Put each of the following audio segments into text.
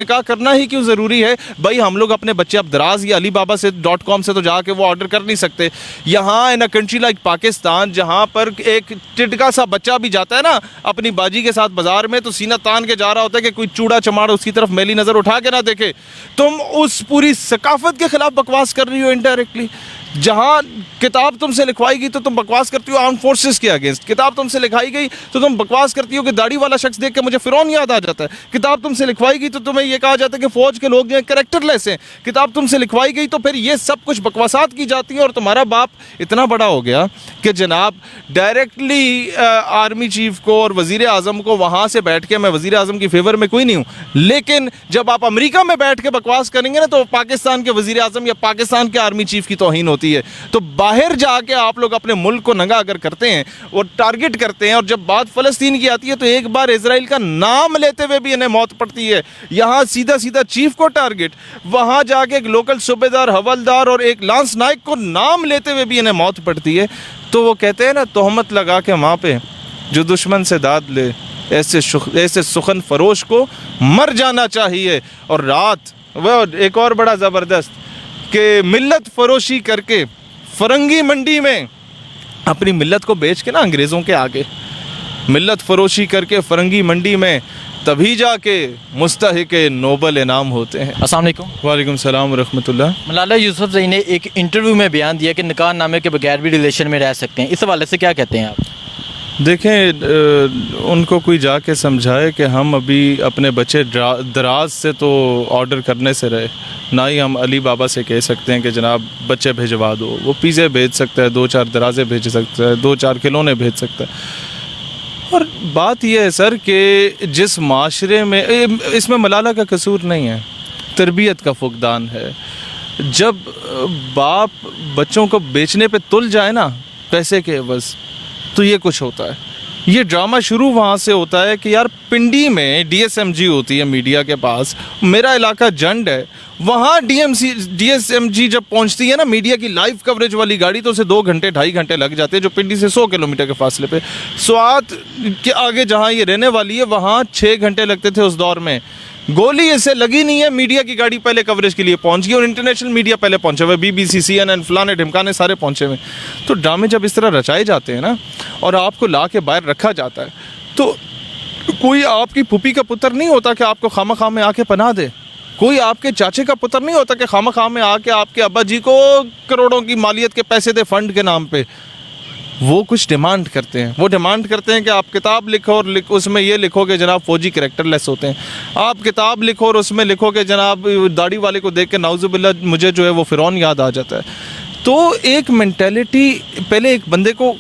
نکاح کرنا ہی کیوں ضروری ہے بھائی؟ ہم لوگ اپنے بچے اب دراز یا علی بابا سے .com سے تو جا کے وہ آرڈر کر نہیں سکتے. یہاں ان اے کنٹری لائک پاکستان جہاں پر ایک ٹٹکا سا بچہ بھی جاتا ہے نا اپنی باجی کے ساتھ بازار میں تو سینہ تان کے جا رہا ہوتا ہے کہ کوئی چوڑا چماڑ اس کی طرف میلی نظر اٹھا کے نہ دیکھے. تم اس پوری ثقافت کے خلاف بکواس کر رہی ہو انڈائریکٹلی. جہاں کتاب تم سے لکھوائی گئی تو تم بکواس کرتی ہو آرم فورسز کے اگینسٹ. کتاب تم سے لکھائی گئی تو تم بکواس کرتی ہو کہ داڑھی والا شخص دیکھ کے مجھے فرعون یاد آ جاتا ہے. کتاب تم سے لکھوائی گئی تو تمہیں یہ کہا جاتا ہے کہ فوج کے لوگ جو ہیں کریکٹر لیس ہیں. کتاب تم سے لکھوائی گئی تو پھر یہ سب کچھ بکواسات کی جاتی ہیں. اور تمہارا باپ اتنا بڑا ہو گیا کہ جناب ڈائریکٹلی آرمی چیف کو اور وزیر اعظم کو وہاں سے بیٹھ کے، میں وزیر اعظم کی فیور میں کوئی نہیں ہوں، لیکن جب آپ امریکہ میں بیٹھ کے بکواس کریں گے نا تو پاکستان کے وزیر اعظم یا پاکستان کے آرمی چیف کی توہین ہوتی ہے. تو باہر جا کے آپ لوگ اپنے ملک کو ننگا اگر کرتے ہیں اور ٹارگٹ کرتے ہیں، اور جب بات فلسطین کی آتی ہے تو ایک بار اسرائیل کا نام لیتے ہوئے بھی انہیں موت پڑتی ہے. یہاں سیدھا سیدھا چیف کو ٹارگٹ، وہاں جا کے ایک لوکل صوبے دار، حوالدار اور ایک لانس نائک کو نام لیتے ہوئے بھی انہیں موت پڑتی ہے. تو وہ کہتے ہیں نا تہمت لگا کے وہاں پہ جو دشمن سے داد لے ایسے سخن فروش کو مر جانا چاہیے. اور رات وہ ایک اور بڑا زبردست کہ ملت فروشی کر کے فرنگی منڈی میں اپنی ملت کو بیچ کے نا انگریزوں کے آگے، ملت فروشی کر کے فرنگی منڈی میں تبھی جا کے مستحق نوبل انعام ہوتے ہیں. السلام علیکم. وعلیکم السلام ورحمۃ اللہ. ملالہ یوسفزئی نے ایک انٹرویو میں بیان دیا کہ نکاح نامے کے بغیر بھی ریلیشن میں رہ سکتے ہیں. اس حوالے سے کیا کہتے ہیں آپ؟ دیکھیں ان کو کوئی جا کے سمجھائے کہ ہم ابھی اپنے بچے دراز سے تو آرڈر کرنے سے رہے، نہ ہی ہم علی بابا سے کہہ سکتے ہیں کہ جناب بچے بھیجوا دو. وہ پیزے بھیج سکتا ہے، 2-4 درازے بھیج سکتا ہے، 2-4 کھلونے بھیج سکتا ہے. اور بات یہ ہے سر کہ جس معاشرے میں اس میں ملالہ کا قصور نہیں ہے، تربیت کا فقدان ہے. جب باپ بچوں کو بیچنے پہ تل جائے نا پیسے کے عوض تو یہ کچھ ہوتا ہے. یہ ڈرامہ شروع وہاں سے ہوتا ہے کہ یار پنڈی میں ڈی ایس ایم جی ہوتی ہے میڈیا کے پاس، میرا علاقہ جنڈ ہے، وہاں ڈی ایس ایم جی جب پہنچتی ہے نا میڈیا کی لائیو کوریج والی گاڑی تو اسے 2-2.5 گھنٹے لگ جاتے ہیں، جو پنڈی سے 100 کلومیٹر کے فاصلے پہ. سوات کے آگے جہاں یہ رہنے والی ہے وہاں 6 گھنٹے لگتے تھے اس دور میں. گولی اسے لگی نہیں ہے، میڈیا کی گاڑی پہلے کوریج کے لیے پہنچ گئی اور انٹرنیشنل میڈیا پہلے پہنچے ہوئے، BBC CNN فلانے ڈھمکانے سارے پہنچے ہوئے. تو ڈرامے جب اس طرح رچائے جاتے ہیں نا اور آپ کو لا کے باہر رکھا جاتا ہے تو کوئی آپ کی پھوپھی کا پتر نہیں ہوتا کہ آپ کو خامہ خواہ میں آ کے پناہ دے. کوئی آپ کے چاچے کا پتر نہیں ہوتا کہ خامہ خواہ میں آ کے آپ کے ابا جی کو کروڑوں کی مالیت کے پیسے دے فنڈ کے نام پہ. وہ کچھ ڈیمانڈ کرتے ہیں، وہ ڈیمانڈ کرتے ہیں کہ آپ کتاب لکھو اور اس میں یہ لکھو کہ جناب فوجی کریکٹر لیس ہوتے ہیں. آپ کتاب لکھو اور اس میں لکھو کہ جناب داڑھی والے کو دیکھ کے نعوذ باللہ مجھے جو ہے وہ فرعون یاد آ جاتا ہے. تو ایک مینٹیلٹی، پہلے ایک بندے کو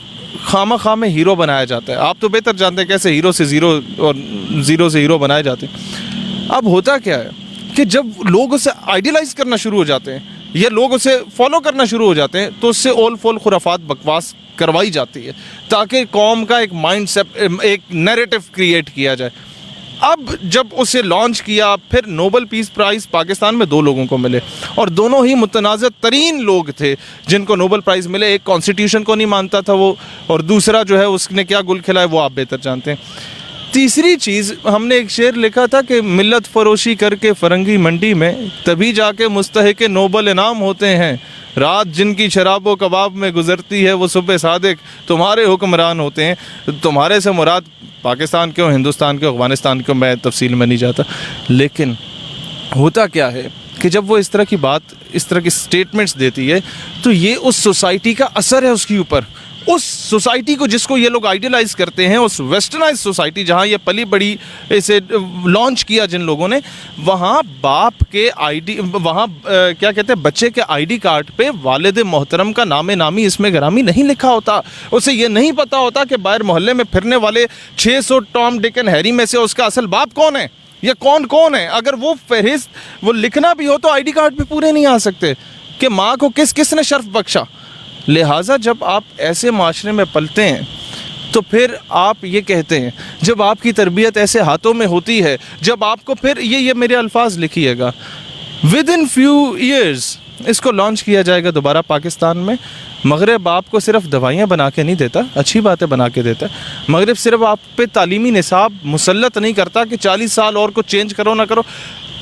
خامہ خواہ میں ہیرو بنایا جاتا ہے. آپ تو بہتر جانتے ہیں کیسے ہیرو سے زیرو اور زیرو سے ہیرو بنائے جاتے ہیں. اب ہوتا کیا ہے کہ جب لوگ اسے آئیڈیلائز کرنا شروع ہو جاتے ہیں یا لوگ اسے فالو کرنا شروع ہو جاتے ہیں تو اس سے اول فول خرافات بکواس کروائی جاتی ہے تاکہ قوم کا ایک مائنڈ سیٹ، ایک نیریٹو کریٹ کیا جائے. اب جب اسے لانچ کیا پھر نوبل پیس پرائز پاکستان میں 2 لوگوں کو ملے اور دونوں ہی متنازع ترین لوگ تھے جن کو نوبل پرائز ملے. ایک کانسٹیٹیوشن کو نہیں مانتا تھا وہ، اور دوسرا جو ہے اس نے کیا گل کھلایا وہ آپ بہتر جانتے ہیں. تیسری چیز ہم نے ایک شعر لکھا تھا کہ ملت فروشی کر کے فرنگی منڈی میں تبھی جا کے مستحق نوبل انعام ہوتے ہیں. رات جن کی شراب و کباب میں گزرتی ہے وہ صبح صادق تمہارے حکمران ہوتے ہیں. تمہارے سے مراد پاکستان کے، ہندوستان کے، افغانستان کے، میں تفصیل میں نہیں جاتا. لیکن ہوتا کیا ہے کہ جب وہ اس طرح کی بات، اس طرح کی سٹیٹمنٹس دیتی ہے تو یہ اس سوسائٹی کا اثر ہے اس کے اوپر. اس سوسائٹی کو جس کو یہ لوگ آئیڈیلائز کرتے ہیں، اس ویسٹرنائز سوسائٹی جہاں یہ پلی بڑی اسے لانچ کیا جن لوگوں نے، وہاں باپ کے وہاں کیا کہتے ہیں بچے کے ID کارڈ پہ والد محترم کا نام نامی اسم گرامی نہیں لکھا ہوتا. اسے یہ نہیں پتا ہوتا کہ باہر محلے میں پھرنے والے 600 ٹام ڈک اینڈ ہیری میں سے اس کا اصل باپ کون ہے یا کون ہے. اگر وہ فہرست وہ لکھنا بھی ہو تو ID کارڈ پہ پورے نہیں آ سکتے کہ ماں کو کس نے شرف بخشا. لہٰذا جب آپ ایسے معاشرے میں پلتے ہیں تو پھر آپ یہ کہتے ہیں، جب آپ کی تربیت ایسے ہاتھوں میں ہوتی ہے، جب آپ کو پھر یہ میرے الفاظ لکھیے گا، ود ان فیو ایئرز اس کو لانچ کیا جائے گا دوبارہ پاکستان میں. مغرب آپ کو صرف دوائیاں بنا کے نہیں دیتا، اچھی باتیں بنا کے دیتا ہے. مغرب صرف آپ پہ تعلیمی نصاب مسلط نہیں کرتا کہ 40 سال اور کو چینج کرو نہ کرو.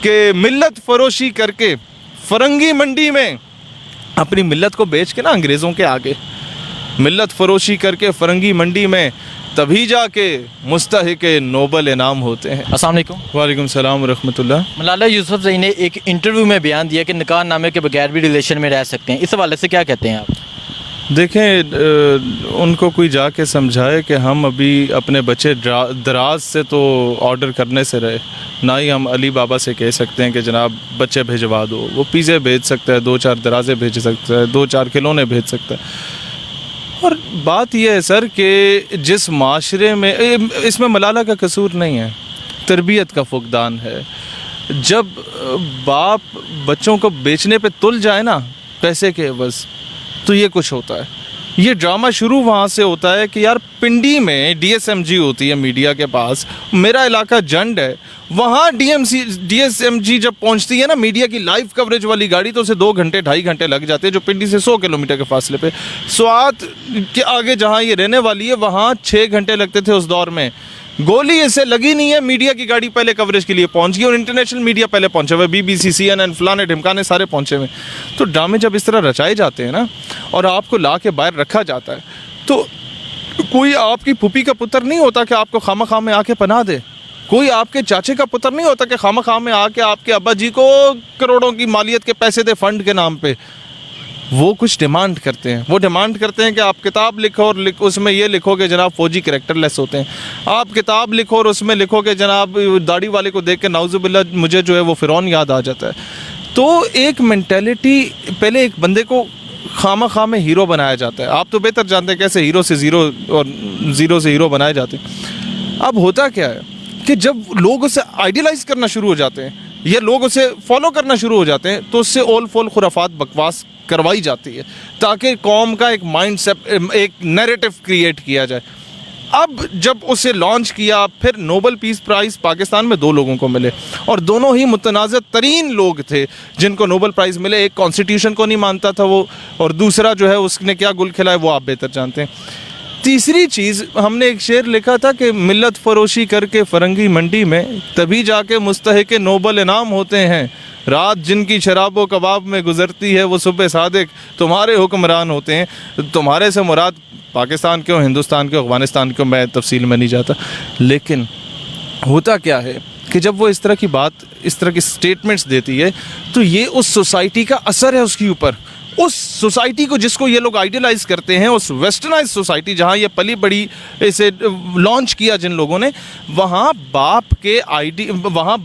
کہ ملت فروشی کر کے فرنگی منڈی میں اپنی ملت کو بیچ کے نا انگریزوں کے آگے، ملت فروشی کر کے فرنگی منڈی میں تبھی جا کے مستحق نوبل انعام ہوتے ہیں۔ السلام علیکم۔ وعلیکم السلام ورحمۃ اللہ۔ ملالہ یوسفزئی نے ایک انٹرویو میں بیان دیا کہ نکاح نامے کے بغیر بھی ریلیشن میں رہ سکتے ہیں، اس حوالے سے کیا کہتے ہیں آپ؟ دیکھیں، ان کو کوئی جا کے سمجھائے کہ ہم ابھی اپنے بچے دراز سے تو آرڈر کرنے سے رہے، نہ ہی ہم علی بابا سے کہہ سکتے ہیں کہ جناب بچے بھیجوا دو۔ وہ پیزے بھیج سکتا ہے، 2-4 درازے بھیج سکتا ہے، 2-4 کھلونے بھیج سکتا ہے۔ اور بات یہ ہے سر کہ جس معاشرے میں اس میں ملالہ کا قصور نہیں ہے، تربیت کا فقدان ہے۔ جب باپ بچوں کو بیچنے پہ تل جائے نا پیسے کے عوض، تو یہ کچھ ہوتا ہے۔ یہ ڈرامہ شروع وہاں سے ہوتا ہے کہ یار پنڈی میں ڈی ایس ایم جی ہوتی ہے میڈیا کے پاس، میرا علاقہ جنڈ ہے، وہاں ڈی ایس ایم جی جب پہنچتی ہے نا میڈیا کی لائیو کوریج والی گاڑی، تو اسے 2 گھنٹے 2.5 گھنٹے لگ جاتے ہیں، جو پنڈی سے 100 کلومیٹر کے فاصلے پہ۔ سوات کے آگے جہاں یہ رہنے والی ہے وہاں 6 گھنٹے لگتے تھے اس دور میں۔ گولی اسے لگی نہیں ہے، میڈیا کی گاڑی پہلے کوریج کے لیے پہنچ گئی، اور انٹرنیشنل میڈیا پہلے پہنچے ہوئے، BBC CNN فلانے ڈھمکانے سارے پہنچے ہوئے۔ تو ڈرامے جب اس طرح رچائے جاتے ہیں نا اور آپ کو لا کے باہر رکھا جاتا ہے، تو کوئی آپ کی پھوپھی کا پتر نہیں ہوتا کہ آپ کو خامہ خواہ میں آ کے پناہ دے، کوئی آپ کے چاچے کا پتر نہیں ہوتا کہ خامہ خواہ میں آ کے آپ کے ابا جی کو کروڑوں کی مالیت کے پیسے دے فنڈ کے نام پہ۔ وہ کچھ ڈیمانڈ کرتے ہیں، وہ ڈیمانڈ کرتے ہیں کہ آپ کتاب لکھو اور اس میں یہ لکھو کہ جناب فوجی کریکٹر لیس ہوتے ہیں، آپ کتاب لکھو اور اس میں لکھو کہ جناب داڑھی والے کو دیکھ کے نعوذ باللہ مجھے جو ہے وہ فرعون یاد آ جاتا ہے۔ تو ایک مینٹیلٹی، پہلے ایک بندے کو خامہ خواہ میں ہیرو بنایا جاتا ہے۔ آپ تو بہتر جانتے ہیں کیسے ہیرو سے زیرو اور زیرو سے ہیرو بنائے جاتے ہیں۔ اب ہوتا کیا ہے کہ جب لوگ اسے آئیڈیلائز کرنا شروع ہو جاتے ہیں یا لوگ اسے فالو کرنا شروع ہو جاتے ہیں، تو اس سے اول فول خرافات بکواس کروائی جاتی ہے تاکہ قوم کا ایک مائنڈ سیٹ، ایک نیریٹو کریٹ کیا جائے۔ اب جب اسے لانچ کیا، پھر نوبل پیس پرائز پاکستان میں 2 لوگوں کو ملے، اور دونوں ہی متنازع ترین لوگ تھے جن کو نوبل پرائز ملے۔ ایک کانسٹیٹیوشن کو نہیں مانتا تھا وہ، اور دوسرا جو ہے اس نے کیا گل کھلایا وہ آپ بہتر جانتے ہیں۔ تیسری چیز، ہم نے ایک شعر لکھا تھا کہ ملت فروشی کر کے فرنگی منڈی میں تبھی جا کے مستحق نوبل انعام ہوتے ہیں، رات جن کی شراب و کباب میں گزرتی ہے وہ صبح صادق تمہارے حکمران ہوتے ہیں۔ تمہارے سے مراد پاکستان کے ہو، ہندوستان کے ہو، افغانستان کے ہو، میں تفصیل میں نہیں جاتا، لیکن ہوتا کیا ہے کہ جب وہ اس طرح کی بات، اس طرح کی سٹیٹمنٹس دیتی ہے، تو یہ اس سوسائٹی کا اثر ہے اس کے اوپر، اس سوسائٹی کو جس کو یہ لوگ آئیڈیلائز کرتے ہیں، اس ویسٹرنائز سوسائٹی جہاں یہ پلی بڑی، اسے لانچ کیا جن لوگوں نے، وہاں باپ کے وہاں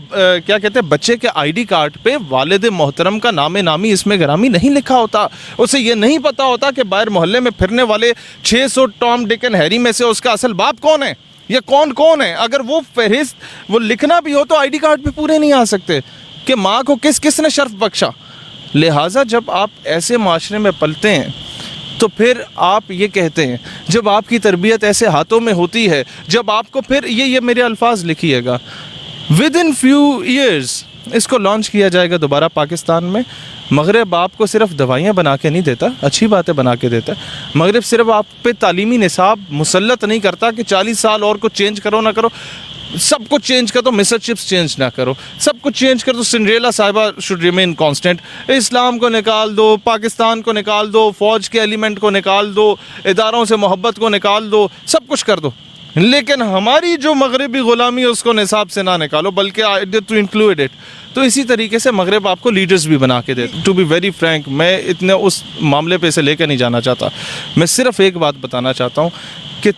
کیا کہتے ہیں، بچے کے ID کارڈ پہ والد محترم کا نام نامی اسم گرامی نہیں لکھا ہوتا۔ اسے یہ نہیں پتا ہوتا کہ باہر محلے میں پھرنے والے 600 ٹام ڈک اینڈ ہیری میں سے اس کا اصل باپ کون ہے، یہ کون ہے۔ اگر وہ فہرست وہ لکھنا بھی ہو تو ID کارڈ پہ پورے نہیں آ سکتے کہ ماں کو کس نے شرف بخشا۔ لہٰذا جب آپ ایسے معاشرے میں پلتے ہیں تو پھر آپ یہ کہتے ہیں، جب آپ کی تربیت ایسے ہاتھوں میں ہوتی ہے، جب آپ کو پھر یہ میرے الفاظ لکھیے گا، ودن فیو ایئرز اس کو لانچ کیا جائے گا دوبارہ پاکستان میں۔ مغرب آپ کو صرف دوائیاں بنا کے نہیں دیتا، اچھی باتیں بنا کے دیتا ہے۔ مغرب صرف آپ پہ تعلیمی نصاب مسلط نہیں کرتا کہ 40 سال اور کچھ چینج کرو نہ کرو، سب کچھ چینج کر دو، مسر چپس چینج نہ کرو، سب کچھ چینج کر دو، سنڈریلا صاحبہ شوڈ ریمین کانسٹنٹ، اسلام کو نکال دو، پاکستان کو نکال دو، فوج کے ایلیمنٹ کو نکال دو، اداروں سے محبت کو نکال دو، سب کچھ کر دو، لیکن ہماری جو مغربی غلامی ہے اس کو نصاب سے نہ نکالو، بلکہ ٹو انکلوڈ اٹ۔ تو اسی طریقے سے مغرب آپ کو لیڈرز بھی بنا کے دے۔ ٹو بی ویری فرینک، میں اتنے اس معاملے پہ اسے لے کے نہیں جانا چاہتا، میں صرف ایک بات بتانا چاہتا ہوں کہ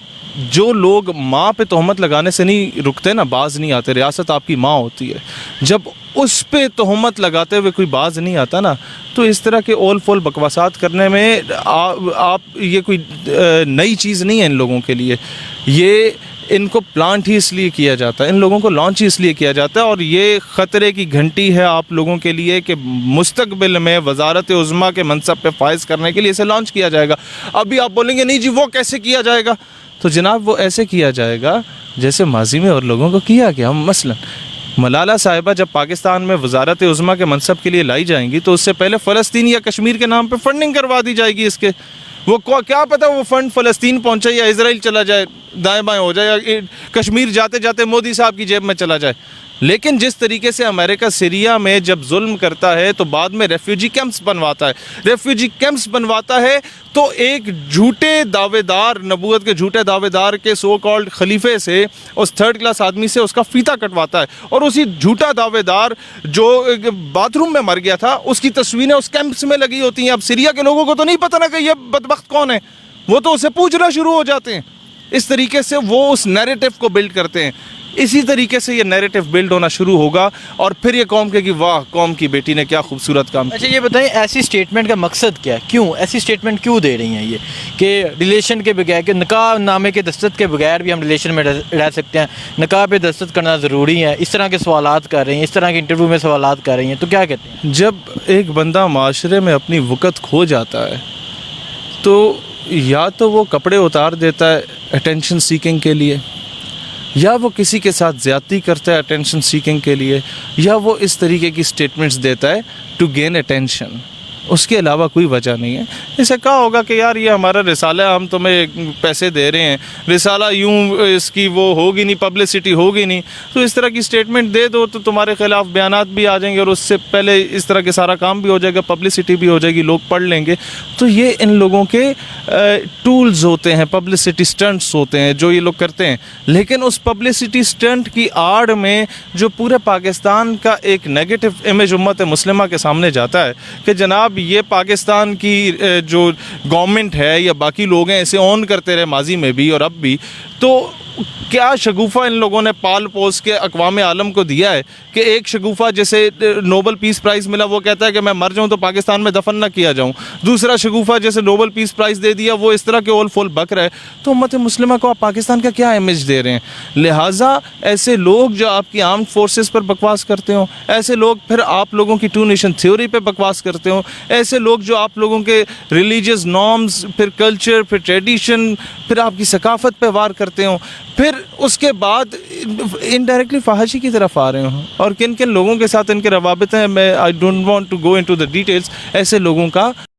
جو لوگ ماں پہ تہمت لگانے سے نہیں رکتے نا، باز نہیں آتے۔ ریاست آپ کی ماں ہوتی ہے، جب اس پہ تہمت لگاتے ہوئے کوئی باز نہیں آتا نا، تو اس طرح کے اول فول بکواسات کرنے میں آپ یہ کوئی نئی چیز نہیں ہے ان لوگوں کے لیے۔ یہ ان کو پلانٹ ہی اس لیے کیا جاتا ہے، ان لوگوں کو لانچ ہی اس لیے کیا جاتا ہے، اور یہ خطرے کی گھنٹی ہے آپ لوگوں کے لیے کہ مستقبل میں وزارت عظمیٰ کے منصب پہ فائز کرنے کے لیے اسے لانچ کیا جائے گا۔ ابھی آپ بولیں گے نہیں جی وہ کیسے کیا جائے گا، تو جناب وہ ایسے کیا جائے گا جیسے ماضی میں اور لوگوں کو کیا گیا۔ مثلا ملالہ صاحبہ جب پاکستان میں وزارت عظمیٰ کے منصب کے لیے لائی جائیں گی تو اس سے پہلے فلسطین یا کشمیر کے نام پہ فنڈنگ کروا دی جائے گی اس کے۔ وہ کیا پتہ وہ فنڈ فلسطین پہنچے یا اسرائیل چلا جائے، دائیں بائیں ہو جائے، یا کشمیر جاتے جاتے مودی صاحب کی جیب میں چلا جائے۔ لیکن جس طریقے سے امریکہ سیریا میں جب ظلم کرتا ہے تو بعد میں ریفیوجی کیمپس بنواتا ہے، ریفیوجی کیمپس بنواتا ہے تو ایک جھوٹے دعوے دار، نبوت کے جھوٹے دعوے دار کے سو کالڈ خلیفے سے، اس تھرڈ کلاس آدمی سے اس کا فیتا کٹواتا ہے، اور اسی جھوٹا دعوے دار جو باتھ روم میں مر گیا تھا اس کی تصویریں اس کیمپس میں لگی ہوتی ہیں۔ اب سیریا کے لوگوں کو تو نہیں پتہ نا کہ یہ بدبخت کون ہے، وہ تو اسے پوچھنا شروع ہو جاتے ہیں۔ اس طریقے سے وہ اس نیریٹو کو بلڈ کرتے ہیں۔ اسی طریقے سے یہ نیریٹو بلڈ ہونا شروع ہوگا اور پھر یہ قوم کہے گی واہ قوم کی بیٹی نے کیا خوبصورت کام کیا۔ اچھا یہ بتائیں ایسی اسٹیٹمنٹ کا مقصد کیا ہے؟ کیوں ایسی اسٹیٹمنٹ کیوں دے رہی ہیں یہ کہ ریلیشن کے بغیر، کہ نکاح نامے کے دستخط کے بغیر بھی ہم ریلیشن میں رہ سکتے ہیں، نکاح پہ دستخط کرنا ضروری ہے، اس طرح کے سوالات کر رہی ہیں، اس طرح کے انٹرویو میں سوالات کر رہی ہیں، تو کیا کہتے ہیں؟ جب ایک بندہ معاشرے میں اپنی وقت کھو جاتا ہے تو یا تو وہ کپڑے اتار دیتا ہے اٹینشن سیکنگ کے لیے، یا وہ کسی کے ساتھ زیادتی کرتا ہے اٹینشن سیکنگ کے لیے، یا وہ اس طریقے کی سٹیٹمنٹس دیتا ہے ٹو گین اٹینشن۔ اس کے علاوہ کوئی وجہ نہیں ہے۔ اسے کہا ہوگا کہ یار یہ ہمارا رسالہ ہے، ہم تمہیں پیسے دے رہے ہیں، رسالہ یوں اس کی وہ ہوگی نہیں، پبلسٹی ہوگی نہیں، تو اس طرح کی سٹیٹمنٹ دے دو تو تمہارے خلاف بیانات بھی آ جائیں گے اور اس سے پہلے اس طرح کے سارا کام بھی ہو جائے گا، پبلسٹی بھی ہو جائے گی، لوگ پڑھ لیں گے۔ تو یہ ان لوگوں کے ٹولز ہوتے ہیں، پبلسٹی سٹنٹس ہوتے ہیں جو یہ لوگ کرتے ہیں۔ لیکن اس پبلسٹی سٹنٹ کی آڑ میں جو پورے پاکستان کا ایک نیگیٹو امیج امت مسلمہ کے سامنے جاتا ہے کہ جناب یہ پاکستان کی جو گورنمنٹ ہے یا باقی لوگ ہیں اسے اون کرتے رہے ماضی میں بھی اور اب بھی، تو کیا شگوفہ ان لوگوں نے پال پوس کے اقوام عالم کو دیا ہے کہ ایک شگوفہ جیسے نوبل پیس پرائز ملا وہ کہتا ہے کہ میں مر جاؤں تو پاکستان میں دفن نہ کیا جاؤں، دوسرا شگوفہ جیسے نوبل پیس پرائز دے دیا وہ اس طرح کے اول فول بک رہے، تو امت مسلمہ کو آپ پاکستان کا کیا امیج دے رہے ہیں؟ لہٰذا ایسے لوگ جو آپ کی آرمڈ فورسز پر بکواس کرتے ہوں، ایسے لوگ پھر آپ لوگوں کی ٹو نیشن تھیوری پہ بکواس کرتے ہوں، ایسے لوگ جو آپ لوگوں کے ریلیجیس نارمز، پھر کلچر، پھر ٹریڈیشن، پھر آپ کی ثقافت پہ وار کرتے ہوں، پھر اس کے بعد انڈائریکٹلی فحاشی کی طرف آ رہے ہوں، اور کن کن لوگوں کے ساتھ ان کے روابط ہیں میں I don't want to go into the details, ایسے لوگوں کا